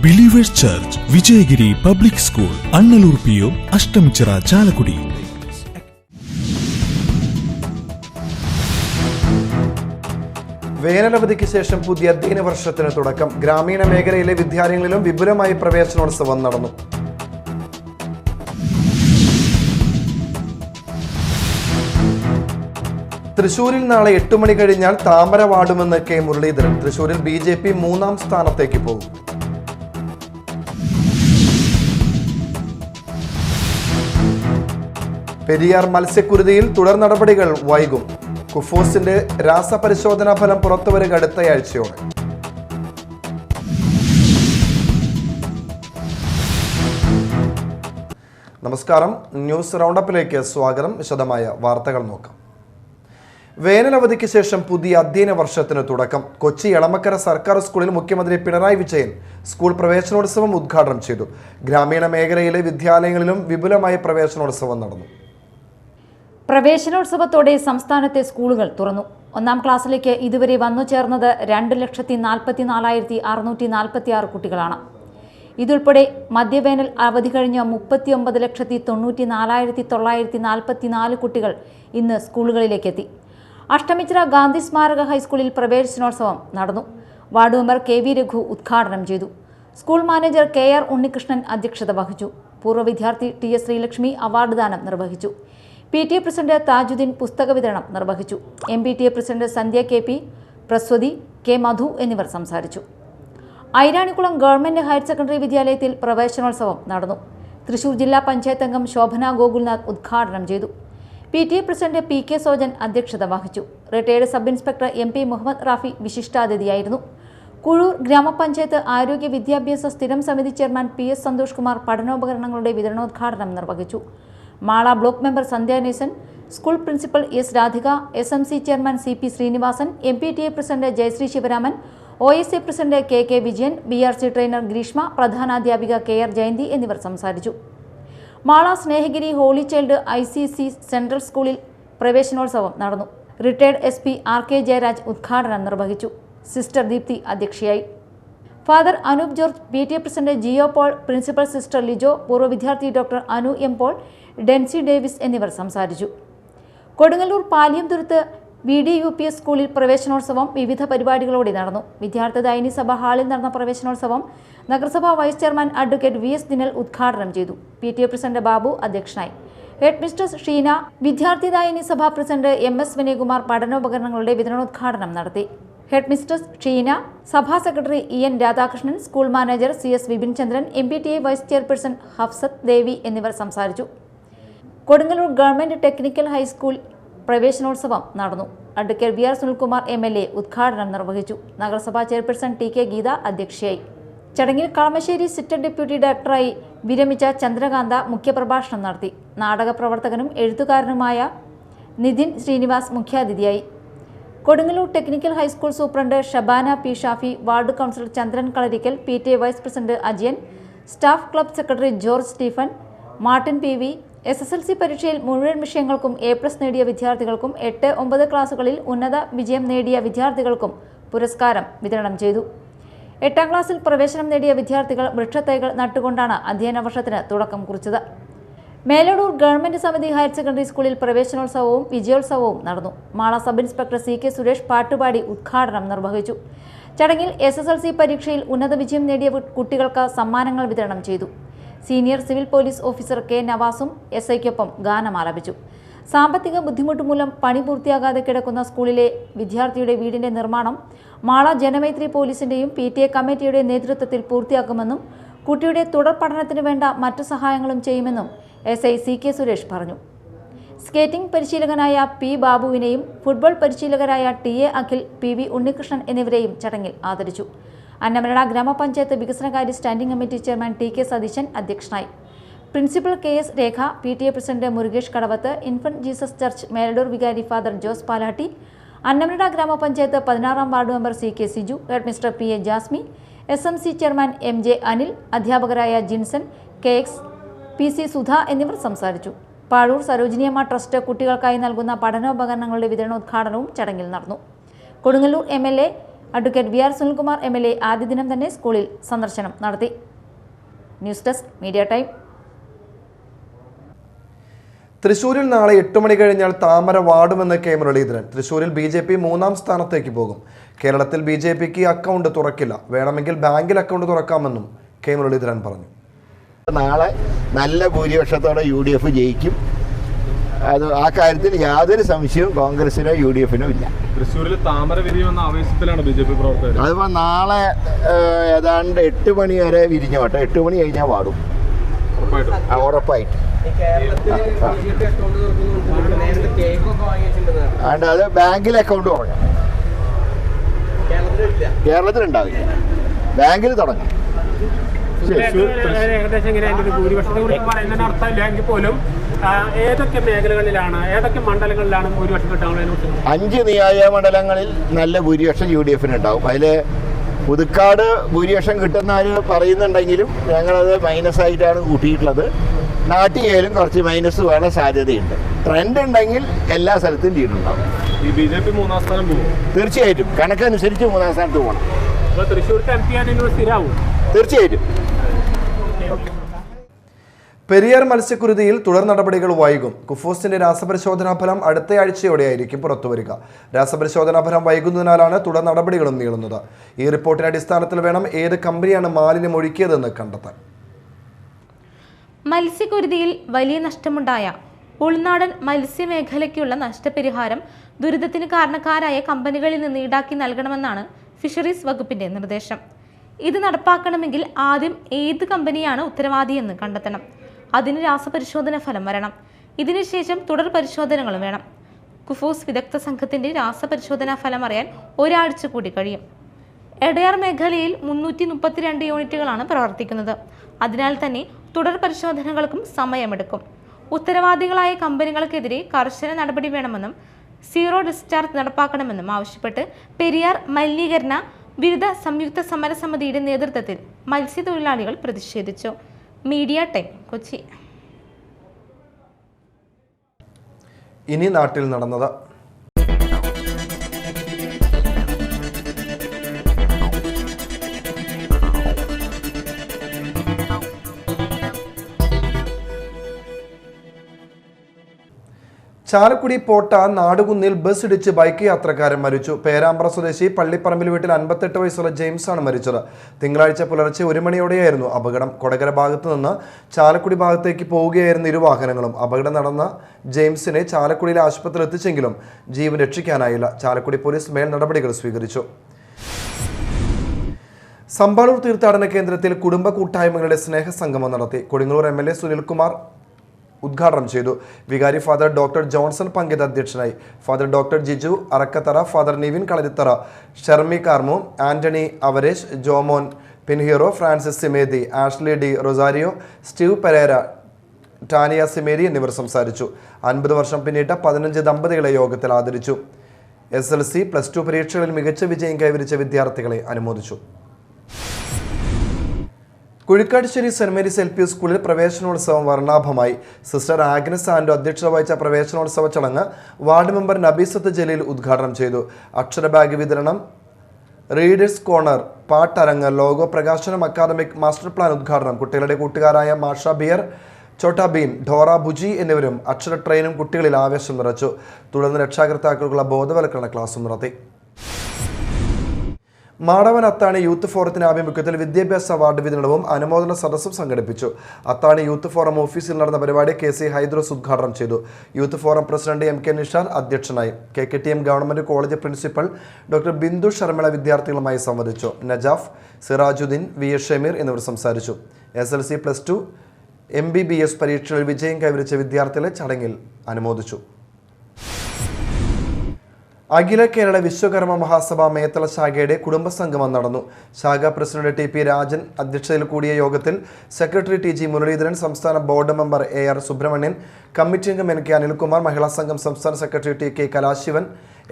Believers church, Vijayagiri public school, Annalur PO, Ashtamichira, Chalakudy. വേനലവധിക്ക് ശേഷം പുതിയ അധ്യയന വർഷത്തിന് തുടക്കം. ഗ്രാമീണ മേഖലയിലെ വിദ്യാലയങ്ങളിലും വിപുലമായി പ്രവേശനോത്സവം നടന്നു. തൃശൂരിൽ നാളെ 8 മണി കഴിഞ്ഞാൽ താമര വാടുമെന്ന് കെ മുരളീധരൻ. തൃശൂരിൽ BJP 3ാം സ്ഥാനത്തേക്ക് പോകും. പെരിയാർ മത്സ്യക്കുരുതിയിൽ തുടർ നടപടികൾ വൈകും. കുഫോസിന്റെ രാസപരിശോധനാ ഫലം പുറത്തുവരിക അടുത്തയാഴ്ചയോടെ. നമസ്കാരം, ന്യൂസ് റൗണ്ടപ്പിലേക്ക് സ്വാഗതം. വിശദമായ വാർത്തകൾ നോക്കാം. വേനലവധിക്ക് ശേഷം പുതിയ അധ്യയന വർഷത്തിന് തുടക്കം. കൊച്ചി എളമക്കര സർക്കാർ സ്കൂളിൽ മുഖ്യമന്ത്രി പിണറായി വിജയൻ സ്കൂൾ പ്രവേശനോത്സവം ഉദ്ഘാടനം ചെയ്തു. ഗ്രാമീണ മേഖലയിലെ വിദ്യാലയങ്ങളിലും വിപുലമായ പ്രവേശനോത്സവം നടന്നു. പ്രവേശനോത്സവത്തോടെ സംസ്ഥാനത്തെ സ്കൂളുകൾ തുറന്നു. 1ാം ക്ലാസ്സിലേക്ക് ഇതുവരെ വന്നു ചേർന്നത് 2,44,646 കുട്ടികളാണ്. ഇതുൾപ്പെടെ മധ്യവേനൽ അവധി കഴിഞ്ഞ 39,94,944 കുട്ടികൾ ഇന്ന് സ്കൂളുകളിലേക്കെത്തി. അഷ്ടമിച്ചിറ ഗാന്ധി സ്മാരക ഹൈസ്കൂളിൽ പ്രവേശനോത്സവം നടന്നു. വാർഡ് മെമ്പർ KV രഘു ഉദ്ഘാടനം ചെയ്തു. സ്കൂൾ മാനേജർ KR ഉണ്ണികൃഷ്ണൻ അധ്യക്ഷത വഹിച്ചു. പൂർവ്വ വിദ്യാർത്ഥി TS ശ്രീലക്ഷ്മി അവാർഡ് ദാനം നിർവഹിച്ചു. PTA പ്രസിഡന്റ് താജുദ്ദീൻ പുസ്തക വിതരണം നിർവഹിച്ചു. MPTA പ്രസിഡന്റ് സന്ധ്യ KP, പ്രസ്വതി, K മധു എന്നിവർ സംസാരിച്ചു. ഐരാണിക്കുളം ഗവൺമെന്റ് ഹയർ സെക്കൻഡറി വിദ്യാലയത്തിൽ പ്രവേശനോത്സവം നടന്നു. തൃശൂർ ജില്ലാ പഞ്ചായത്ത് അംഗം ശോഭന ഗോകുൽനാഥ് ഉദ്ഘാടനം ചെയ്തു. PTA പ്രസിഡന്റ് PK സോജൻ അധ്യക്ഷത വഹിച്ചു. Retired sub inspector MP Muhammad Rafi വിശിഷ്ടാതിഥിയായിരുന്നു. കുഴൂർ ഗ്രാമപഞ്ചായത്ത് ആരോഗ്യ വിദ്യാഭ്യാസ സ്ഥിരം സമിതി ചെയർമാൻ PS സന്തോഷ് കുമാർ പഠനോപകരണങ്ങളുടെ വിതരണോദ്ഘാടനം നിർവഹിച്ചു. Mala block member Sandhya Nesan, school principal S Radhika, SMC chairman CP Sreenivasan, MPTA president Jayasree Sivaraman, OSA president KK Vijayan, BRC trainer Greeshma, പ്രധാനാധ്യാപിക KR ജയന്തി എന്നിവർ സംസാരിച്ചു. Mala Snehagiri holy child ICC central സ്കൂളിൽ പ്രവേശനോത്സവം നടന്നു. റിട്ടയർഡ് SP RK ജയരാജ് ഉദ്ഘാടനം നിർവഹിച്ചു. സിസ്റ്റർ ദീപ്തി അധ്യക്ഷയായി. Father Anoop George, PTA president Jio Paul, principal sister Lijo, പൂർവ്വ വിദ്യാർത്ഥി doctor Anu M Paul, Dency Davis എന്നിവർ സംസാരിച്ചു. കൊടുങ്ങല്ലൂർ പാലിയംതുരുത്ത് VDUPS സ്കൂളിൽ പ്രവേശനോത്സവം വിവിധ പരിപാടികളോടെ നടന്നു. വിദ്യാർത്ഥി ദൈനി സഭ ഹാളിൽ നടന്ന പ്രവേശനോത്സവം നഗരസഭാ vice chairman advocate VS Dinal ഉദ്ഘാടനം ചെയ്തു. PTA പ്രസിഡന്റ് ബാബു അധ്യക്ഷനായി. ഹെഡ് മിസ്ട്രസ് ഷീന, വിദ്യാർത്ഥി ദൈനി സഭാ പ്രസിഡന്റ് MS വിനയകുമാർ പഠനോപകരണങ്ങളുടെ വിതരണോദ്ഘാടനം നടത്തി. ഹെഡ് മിസ്ട്രസ് ഷീന, സഭാ secretary EN Radhakrishnan, school manager CS Vipin Chandran, MPTA vice chairperson Hafsath Devi എന്നിവർ സംസാരിച്ചു. കൊടുങ്ങല്ലൂർ ഗവൺമെന്റ് ടെക്നിക്കൽ ഹൈസ്കൂൾ പ്രവേശനോത്സവം നടന്നു. അഡ്വക്കേറ്റ് VR സുനിൽകുമാർ MLA ഉദ്ഘാടനം നിർവഹിച്ചു. നഗരസഭാ ചെയർപേഴ്സൺ TK ഗീത അധ്യക്ഷയായി. ചടങ്ങിൽ കളമശ്ശേരി സിറ്റർ ഡെപ്യൂട്ടി ഡയറക്ടറായി വിരമിച്ച ചന്ദ്രകാന്ത മുഖ്യപ്രഭാഷണം നടത്തി. നാടക പ്രവർത്തകനും എഴുത്തുകാരനുമായ നിതിൻ ശ്രീനിവാസ് മുഖ്യാതിഥിയായി. Kodungallur technical high school superintendent Shabana P Shafi, ward councillor Chandran Kalarikkal, PTA vice president Ajayan, staff club secretary George Stephen, Martin PV, SSLC പരീക്ഷയിൽ മുഴുവൻ വിഷയങ്ങൾക്കും A+ നേടിയ വിദ്യാർത്ഥികൾക്കും 8, 9 ക്ലാസുകളിൽ ഉന്നത വിജയം നേടിയ വിദ്യാർത്ഥികൾക്കും പുരസ്കാരം വിതരണം ചെയ്തു. 8ാം ക്ലാസ്സിൽ പ്രവേശനം നേടിയ വിദ്യാർത്ഥികൾ വൃക്ഷത്തൈകൾ നട്ടുകൊണ്ടാണ് അധ്യയന വർഷത്തിന് തുടക്കം കുറിച്ചത്. മേലടൂർ ഗവൺമെന്റ് സമിതി ഹയർ സെക്കൻഡറി സ്കൂളിൽ പ്രവേശനോത്സവവും വിജയോത്സവവും നടന്നു. Mala sub inspector CK Suresh പാട്ടുപാടി ഉദ്ഘാടനം നിർവഹിച്ചു. ചടങ്ങിൽ SSLC പരീക്ഷയിൽ ഉന്നത വിജയം നേടിയ കുട്ടികൾക്ക് സമ്മാനങ്ങൾ വിതരണം ചെയ്തു. Senior civil police officer K നവാസും SIക്കൊപ്പം ഗാനം ആലപിച്ചു. സാമ്പത്തിക ബുദ്ധിമുട്ട് മൂലം പണി പൂർത്തിയാകാതെ കിടക്കുന്ന സ്കൂളിലെ വിദ്യാർത്ഥിയുടെ വീടിന്റെ നിർമ്മാണം മാള ജനമൈത്രി പോലീസിന്റെയും PTA കമ്മിറ്റിയുടെ നേതൃത്വത്തിൽ പൂർത്തിയാക്കുമെന്നും കുട്ടിയുടെ തുടർ പഠനത്തിന് വേണ്ട മറ്റു സഹായങ്ങളും ചെയ്യുമെന്നും SI CK സുരേഷ് പറഞ്ഞു. സ്കേറ്റിംഗ് പരിശീലകനായ P ബാബുവിനെയും ഫുട്ബോൾ പരിശീലകരായ TA അഖിൽ, PV ഉണ്ണികൃഷ്ണൻ എന്നിവരെയും ചടങ്ങിൽ ആദരിച്ചു. അന്നമനട ഗ്രാമപഞ്ചായത്ത് വികസനകാര്യ standing committee chairman TK Satheesan അധ്യക്ഷനായി. Principal KS Rekha, PTA president Murukesh Kadavath, infant Jesus church Meladoor വികാരി ഫാദർ ജോസ് പാലാട്ടി, അന്നമനട ഗ്രാമപഞ്ചായത്ത് 16ാം ward member CK Siju, head mister PA Jasmi, SMC chairman MJ Anil, അധ്യാപകരായ ജിൻസൺ, KX, PC സുധ എന്നിവർ സംസാരിച്ചു. പാഴൂർ സരോജിനിയമ്മ ട്രസ്റ്റ് കുട്ടികൾക്കായി നൽകുന്ന പഠനോപകരണങ്ങളുടെ വിതരണോദ്ഘാടനവും ചടങ്ങിൽ നടന്നു. Kodungallur MLA advocate V R Sunilkumar MLA ആദ്യ ദിനം തന്നെ സ്കൂളിൽ സന്ദർശനം നടത്തി. News desk media time. തൃശൂരിൽ നാളെ 8 മണി കഴിഞ്ഞാൽ താമര വാടുമെന്ന് കെ മുരളീധരൻ. തൃശൂരിൽ BJP 3ാം സ്ഥാനത്തേക്ക് പോകും. കേരളത്തിൽ BJPക്ക് അക്കൗണ്ട് തുറക്കില്ല, വേണമെങ്കിൽ ബാങ്കിൽ അക്കൗണ്ട് തുറക്കാമെന്നും കെ മുരളീധരൻ പറഞ്ഞു. നാളെ നല്ല ഭൂരിപക്ഷത്തോടെ UDF ജയിക്കും. അത് ആ കാര്യത്തിൽ യാതൊരു സംശയവും കോൺഗ്രസിനോ UDFനോ ഇല്ല. തൃശ്ശൂരിൽ താമര വിരിയുമെന്ന ആവേശത്തിലാണ് BJP പ്രവർത്തകർ. അതിപ്പോൾ നാളെ ഏതാണ്ട് 8 മണി വരെ വിരിഞ്ഞോട്ടെ, 8 മണി കഴിഞ്ഞാൽ വാടും ഉറപ്പായിട്ട്. അതുകൊണ്ട് അത് ബാങ്കിൽ അക്കൗണ്ട് തുടങ്ങാം. കേരളത്തിലുണ്ടാവില്ല, ബാങ്കിൽ തുടങ്ങാം. ഏകദേശം ഇങ്ങനെ അതിൻ്റെ ഒരു ഭൂരിപക്ഷത്തെ കുറിച്ച് പറയുന്നതിന് അർത്ഥമില്ല എങ്കിൽ പോലും ഏതൊക്കെ മേഖലകളിലാണ്, ഏതൊക്കെ മണ്ഡലങ്ങളിലാണ് ഭൂരിപക്ഷം കിട്ടാൻ? 5 നിയോജക മണ്ഡലങ്ങളിൽ നല്ല ഭൂരിപക്ഷം UDFന് ഉണ്ടാവും. അതിൽ പുതുക്കാട് ഭൂരിപക്ഷം കിട്ടുന്നവർ പറയുന്നുണ്ടെങ്കിലും ഞങ്ങളത് മൈനസായിട്ടാണ് കൂട്ടിയിട്ടുള്ളത്. നാട്ടിലും കുറച്ച് മൈനസ് വേണം സാധ്യതയുണ്ട്. ട്രെൻഡ് ഉണ്ടെങ്കിൽ എല്ലാ സ്ഥലത്തും ലീഡുണ്ടാവും. ഈ BJP 3ാം സ്ഥാനം പോകും തീർച്ചയായിട്ടും. കണക്കനുസരിച്ച് 3ാം സ്ഥാനത്ത് പോകണം. തൃശ്ശൂർക്ക് MP സ്ഥിരമാവും തീർച്ചയായിട്ടും. പെരിയാർ മത്സ്യക്കുരുതിയിൽ തുടർ നടപടികൾ വൈകും. കുഫോസിന്റെ രാസപരിശോധനാ ഫലം അടുത്തയാഴ്ചയോടെയായിരിക്കും പുറത്തുവരിക. രാസപരിശോധനാ ഫലം വൈകുന്നതിനാലാണ് തുടർ നടപടികളും നീളുന്നത്. ഈ റിപ്പോർട്ടിന്റെ അടിസ്ഥാനത്തിൽ വേണം ഏത് കമ്പനിയാണ് മാലിന്യം ഒഴുക്കിയതെന്ന് കണ്ടെത്താൻ. മത്സ്യക്കുരുതിയിൽ വലിയ നഷ്ടമുണ്ടായ ഉൾനാടൻ മത്സ്യമേഖലയ്ക്കുള്ള നഷ്ടപരിഹാരം ദുരിതത്തിന് കാരണക്കാരായ കമ്പനികളിൽ നിന്ന് ഈടാക്കി നൽകണമെന്നാണ് ഫിഷറീസ് വകുപ്പിന്റെ നിർദ്ദേശം. ഇത് നടപ്പാക്കണമെങ്കിൽ ആദ്യം ഏത് കമ്പനിയാണ് ഉത്തരവാദിയെന്ന് കണ്ടെത്തണം. അതിന് രാസപരിശോധന ഫലം വരണം. ഇതിനുശേഷം തുടർ പരിശോധനകളും വേണം. കുഫോസ് വിദഗ്ധ സംഘത്തിന്റെ രാസപരിശോധനാ ഫലം അറിയാൻ ഒരാഴ്ച കൂടി കഴിയും. എടയാർ മേഖലയിൽ 332 യൂണിറ്റുകളാണ് പ്രവർത്തിക്കുന്നത്. അതിനാൽ തന്നെ തുടർ പരിശോധനകൾക്കും സമയമെടുക്കും. ഉത്തരവാദികളായ കമ്പനികൾക്കെതിരെ കർശന നടപടി വേണമെന്നും സീറോ ഡിസ്ചാർജ് നടപ്പാക്കണമെന്നും ആവശ്യപ്പെട്ട് പെരിയാർ മലിനീകരണ വിരുദ്ധ സംയുക്ത സമരസമിതിയുടെ നേതൃത്വത്തിൽ മത്സ്യത്തൊഴിലാളികൾ പ്രതിഷേധിച്ചു. Media time, Kochi. ഇനി നാട്ടിൽ നടന്നത്. ചാലക്കുടി പോട്ട നാടുകുന്നിൽ ബസ് ഇടിച്ച് ബൈക്ക് യാത്രക്കാരൻ മരിച്ചു. പേരാമ്പ്ര സ്വദേശി പള്ളിപ്പറമ്പിൽ വീട്ടിൽ 58 വയസ്സുള്ള ജെയിംസ് ആണ് മരിച്ചത്. തിങ്കളാഴ്ച പുലർച്ചെ 1 മണിയോടെയായിരുന്നു അപകടം. കൊടകര ഭാഗത്തു നിന്ന് ചാലക്കുടി ഭാഗത്തേക്ക് പോവുകയായിരുന്ന ഇരുവാഹനങ്ങളും. അപകടം നടന്ന ജെയിംസിനെ ചാലക്കുടിയിലെ ആശുപത്രിയിൽ എത്തിച്ചെങ്കിലും ജീവൻ രക്ഷിക്കാനായില്ല. ചാലക്കുടി പോലീസ് മേൽ നടപടികൾ സ്വീകരിച്ചു. സമ്പാളൂർ തീർത്ഥാടന കേന്ദ്രത്തിൽ കുടുംബ കൂട്ടായ്മകളുടെ സ്നേഹസംഗമം നടത്തി. കൊടുങ്ങല്ലൂർ MLA സുനിൽകുമാർ ഉദ്ഘാടനം ചെയ്തു. വികാരി ഫാദർ ഡോക്ടർ ജോൺസൺ പങ്കിത് അധ്യക്ഷനായി. Father doctor Jiju Arakkathara, father Nivin Kalarithara, Shermi Karmu, Antony Avaresh, Jomon Pinheiro, Francis Simedi, Ashley D Rosario, Steve Pereira, Tania Simeri എന്നിവർ സംസാരിച്ചു. 50 വർഷം പിന്നിട്ട 15 ദമ്പതികളെ യോഗത്തിൽ ആദരിച്ചു. SLC, +2 പരീക്ഷകളിൽ മികച്ച വിജയം കൈവരിച്ച വിദ്യാർത്ഥികളെ അനുമോദിച്ചു. കുഴിക്കാട്ടുശ്ശേരി സെന്റ് മേരീസ് LP സ്കൂളിൽ പ്രവേശനോത്സവം വർണ്ണാഭമായി. സിസ്റ്റർ ആഗ്നസ് ആൻഡോ അധ്യക്ഷത വഹിച്ച പ്രവേശനോത്സവ ചടങ്ങ് വാർഡ് മെമ്പർ നബീസത്ത് ജലീൽ ഉദ്ഘാടനം ചെയ്തു. അക്ഷര ബാഗ് വിതരണം, റീഡേഴ്സ് കോർണർ, പാട്ടരങ്ങ്, ലോഗോ പ്രകാശനം, അക്കാദമിക് മാസ്റ്റർ പ്ലാൻ ഉദ്ഘാടനം. കുട്ടികളുടെ കൂട്ടുകാരായ മാഷ beer, Chota been, Dora Bujji എന്നിവരും അക്ഷര ട്രെയിനും കുട്ടികളിൽ ആവേശം നിറച്ചു. തുടർന്ന് രക്ഷാകർത്താക്കൾക്കുള്ള ബോധവൽക്കരണ ക്ലാസും നടത്തി. മാടവൻ അത്താണി യൂത്ത് ഫോറത്തിന്റെ ആഭിമുഖ്യത്തിൽ വിദ്യാഭ്യാസ അവാർഡ് വിതരണവും അനുമോദന സദസ്സും സംഘടിപ്പിച്ചു. അത്താണി യൂത്ത് ഫോറം ഓഫീസിൽ നടന്ന പരിപാടി KC ഹൈദ്രോസ് ഉദ്ഘാടനം ചെയ്തു. Youth forum president MK Nishar അധ്യക്ഷനായി. KKTM government college principal doctor Bindu Sharmila വിദ്യാർത്ഥികളുമായി സംവദിച്ചു. നജാഫ്, സിറാജുദ്ദീൻ, VS ഷമീർ എന്നിവർ സംസാരിച്ചു. SLC, +2, MBBS പരീക്ഷകളിൽ വിജയം കൈവരിച്ച വിദ്യാർത്ഥികളെ ചടങ്ങിൽ അനുമോദിച്ചു. അഖില കേരള വിശ്വകർമ്മ മഹാസഭ മേത്തല ശാഖയുടെ കുടുംബസംഗമം നടന്നു. ശാഖാ പ്രസിഡന്റ് TP രാജൻ അധ്യക്ഷതയിൽ കൂടിയ യോഗത്തിൽ സെക്രട്ടറി TG മുരളീധരൻ, സംസ്ഥാന board member AR Subrahmanian, committee അംഗം NK അനിൽകുമാർ, മഹിളാ സംഘം സംസ്ഥാന secretary TK Kalasivan,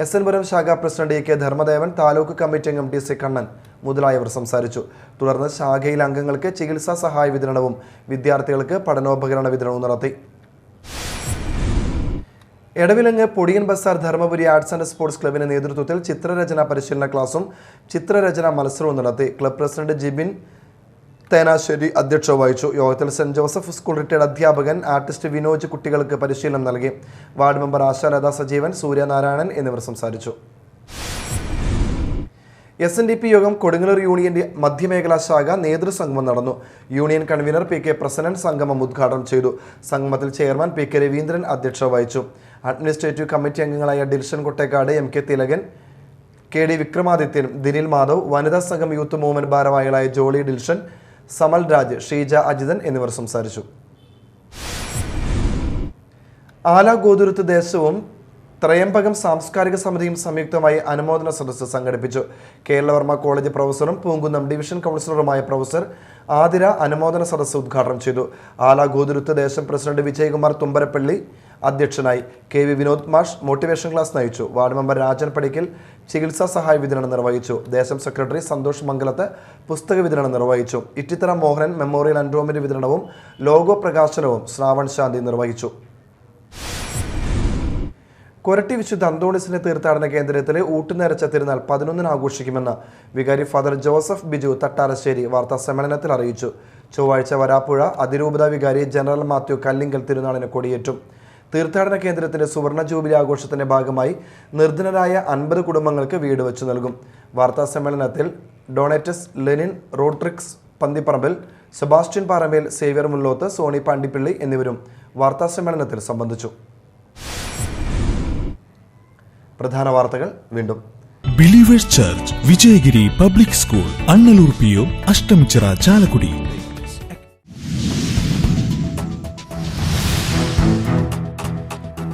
SN Puram ശാഖാ president EK Dharmadevan, taluk committee അംഗം TC കണ്ണൻ മുതലായവർ സംസാരിച്ചു. തുടർന്ന് ശാഖയിലെ അംഗങ്ങൾക്ക് ചികിത്സാ സഹായ വിതരണവും വിദ്യാർത്ഥികൾക്ക് പഠനോപകരണ വിതരണവും നടത്തി. Edavilangu Podiyan Bazar Dharmapuri arts and sports ക്ലബിന്റെ നേതൃത്വത്തിൽ ചിത്രരചന പരിശീലന ക്ലാസും ചിത്രരചന മത്സരവും നടത്തി. ക്ലബ് പ്രസിഡന്റ് ജിബിൻ തേനാശ്ശേരി അധ്യക്ഷത വഹിച്ചു. യോഗത്തിൽ സെന്റ് ജോസഫ് സ്കൂൾ റിട്ടയർഡ് അധ്യാപകൻ ആർട്ടിസ്റ്റ് വിനോജ് കുട്ടികൾക്ക് പരിശീലനം നൽകി. വാർഡ് മെമ്പർ ആശാലത സജീവൻ, സൂര്യനാരായണൻ എന്നിവർ സംസാരിച്ചു. SNDP യോഗം കൊടുങ്ങല്ലൂർ യൂണിയന്റെ മധ്യമേഖലാ ശാഖ നേതൃസംഗമം നടന്നു. യൂണിയൻ കൺവീനർ PK പ്രസന്നൻ സംഗമം ഉദ്ഘാടനം ചെയ്തു. സംഗമത്തിൽ ചെയർമാൻ PK രവീന്ദ്രൻ അധ്യക്ഷത വഹിച്ചു. അഡ്മിനിസ്ട്രേറ്റീവ് കമ്മിറ്റി അംഗങ്ങളായ ഡിൽഷൻ കൊട്ടേക്കാട്, MK തിലകൻ, KD വിക്രമാദിത്യൻ, ദിനിൽ മാധവ്, വനിതാ സംഘം യൂത്ത് മൂവ്മെന്റ് ഭാരവാഹികളായ ജോളി ഡിൽഷൻ, സമൽ രാജ്, ഷീജ അജിതൻ എന്നിവർ സംസാരിച്ചു. ആല ഗോതുരുത്ത് ദേശവും ത്രയംബകം സാംസ്കാരിക സമിതിയും സംയുക്തമായി അനുമോദന സദസ്സ് സംഘടിപ്പിച്ചു. കേരളവർമ്മ കോളേജ് പ്രൊഫസറും പൂങ്കുന്നം ഡിവിഷൻ കൗൺസിലറുമായ പ്രൊഫസർ ആതിര അനുമോദന സദസ്സ് ഉദ്ഘാടനം ചെയ്തു. ആല ഗോതുരുത്ത് ദേശം പ്രസിഡന്റ് വിജയകുമാർ തുമ്പരപ്പള്ളി അധ്യക്ഷനായി. KV വിനോദ് മാഷ് മോട്ടിവേഷൻ ക്ലാസ് നയിച്ചു. വാർഡ് മെമ്പർ രാജൻ പടിക്കൽ ചികിത്സാ സഹായ വിതരണം നിർവഹിച്ചു. ദേശം സെക്രട്ടറി സന്തോഷ് മംഗലത്ത് പുസ്തക വിതരണം നിർവഹിച്ചു. ഇറ്റിത്തറ മോഹനൻ മെമ്മോറിയൽ എൻഡോമെന്റ് വിതരണവും ലോഗോ പ്രകാശനവും ശ്രാവൺ ശാന്തി നിർവഹിച്ചു. കൊരട്ടി വിശുദ്ധ അന്തോണിസിന്റെ തീർത്ഥാടന കേന്ദ്രത്തിലെ ഊട്ടുനേർച്ച തിരുനാൾ 11-ന് ആഘോഷിക്കുമെന്ന് വികാരി ഫാദർ ജോസഫ് ബിജു തട്ടാരശ്ശേരി വാർത്താ സമ്മേളനത്തിൽ അറിയിച്ചു. ചൊവ്വാഴ്ച വരാപ്പുഴ അതിരൂപത വികാരി ജനറൽ മാത്യു കല്ലിങ്കൽ തിരുനാളിന് കൊടിയേറ്റും. തീർത്ഥാടന കേന്ദ്രത്തിന്റെ സുവർണ ജൂബിലി ആഘോഷത്തിന്റെ ഭാഗമായി നിർധനരായ 50 കുടുംബങ്ങൾക്ക് വീട് വെച്ചു നൽകും. വാർത്താ സമ്മേളനത്തിൽ Donatus Lenin Rodrigues Panthipparambil, Sebastian Paramel, Xavier Mulloth, Sony Pandipilli എന്നിവരും വാർത്താ സമ്മേളനത്തിൽ സംബന്ധിച്ചു. പ്രധാന വാർത്തകൾ വീണ്ടും. Believers church Vijayagiri public school Annalur PO Ashtamichira Chalakudy.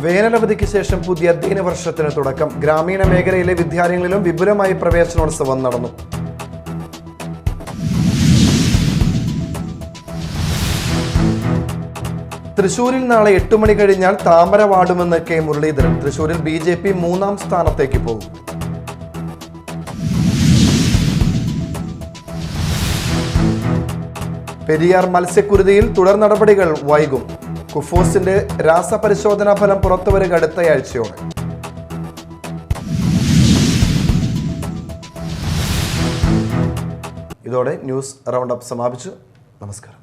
വേനലവധിക്ക് ശേഷം പുതിയ അധ്യയന വർഷത്തിന് തുടക്കം. ഗ്രാമീണ മേഖലയിലെ വിദ്യാലയങ്ങളിലും വിപുലമായി പ്രവേശനോത്സവം നടന്നു. തൃശൂരിൽ നാളെ 8 മണി കഴിഞ്ഞാൽ താമര വാടുമെന്ന് K മുരളീധരൻ. തൃശൂരിൽ BJP 3-ാം സ്ഥാനത്തേക്ക് പോകും. പെരിയാർ മത്സ്യക്കുരുതിയിൽ തുടർ നടപടികൾ വൈകും. കുഫോസിന്റെ രാസപരിശോധനാ ഫലം പുറത്തുവരിക അടുത്തയാഴ്ചയോടെ. ഇതോടെ ന്യൂസ് റൗണ്ട് അപ്പ് സമാപിച്ചു. നമസ്കാരം.